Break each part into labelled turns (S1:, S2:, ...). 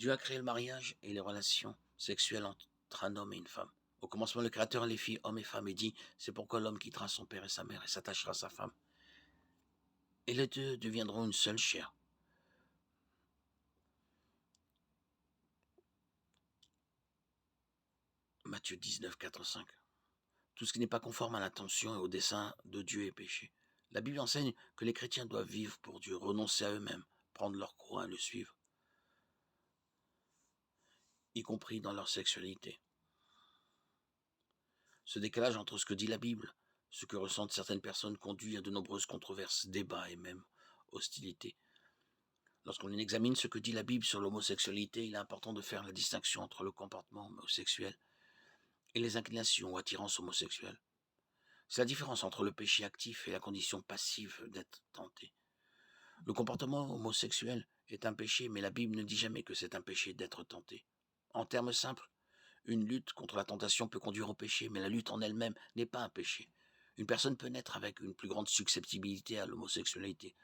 S1: Dieu a créé le mariage et les relations sexuelles entre un homme et une femme. Au commencement, le Créateur les fit hommes et femmes et dit, c'est pourquoi l'homme quittera son père et sa mère et s'attachera à sa femme. Et les deux deviendront une seule chair. Matthieu 19, 4, 5. Tout ce qui n'est pas conforme à l'intention et au dessein de Dieu est péché. La Bible enseigne que les chrétiens doivent vivre pour Dieu, renoncer à eux-mêmes, prendre leur croix et le suivre, y compris dans leur sexualité. Ce décalage entre ce que dit la Bible, ce que ressentent certaines personnes conduit à de nombreuses controverses, débats et même hostilités. Lorsqu'on examine ce que dit la Bible sur l'homosexualité, il est important de faire la distinction entre le comportement homosexuel et les inclinations ou attirances homosexuelles. C'est la différence entre le péché actif et la condition passive d'être tenté. Le comportement homosexuel est un péché, mais la Bible ne dit jamais que c'est un péché d'être tenté. En termes simples, une lutte contre la tentation peut conduire au péché, mais la lutte en elle-même n'est pas un péché. Une personne peut naître avec une plus grande susceptibilité à l'homosexualité,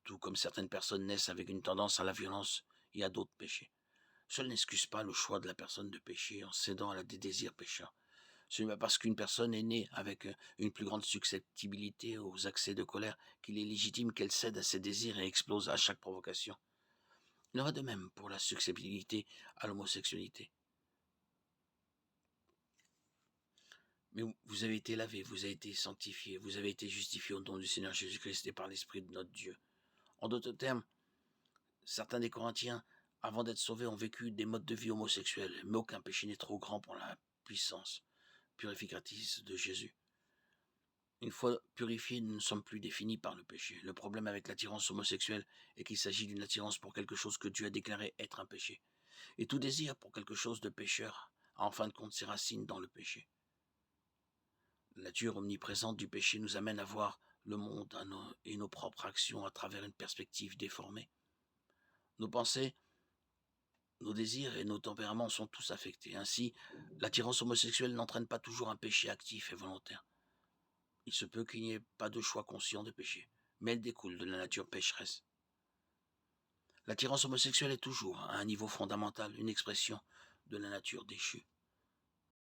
S1: tout comme certaines personnes naissent avec une tendance à la violence et à d'autres péchés. Cela n'excuse pas le choix de la personne de pécher en cédant à des désirs pécheurs. Ce n'est pas parce qu'une personne est née avec une plus grande susceptibilité aux accès de colère qu'il est légitime qu'elle cède à ses désirs et explose à chaque provocation. Il en va de même pour la susceptibilité à l'homosexualité. Mais vous avez été lavé, vous avez été sanctifié, vous avez été justifié au nom du Seigneur Jésus-Christ et par l'Esprit de notre Dieu. En d'autres termes, certains des Corinthiens, avant d'être sauvés, ont vécu des modes de vie homosexuels, mais aucun péché n'est trop grand pour la puissance purificatrice de Jésus. Une fois purifiés, nous ne sommes plus définis par le péché. Le problème avec l'attirance homosexuelle est qu'il s'agit d'une attirance pour quelque chose que Dieu a déclaré être un péché. Et tout désir pour quelque chose de pécheur a en fin de compte ses racines dans le péché. La nature omniprésente du péché nous amène à voir le monde et nos propres actions à travers une perspective déformée. Nos pensées, nos désirs et nos tempéraments sont tous affectés. Ainsi, l'attirance homosexuelle n'entraîne pas toujours un péché actif et volontaire. Il se peut qu'il n'y ait pas de choix conscient de péché, mais elle découle de la nature pécheresse. L'attirance homosexuelle est toujours, à un niveau fondamental, une expression de la nature déchue.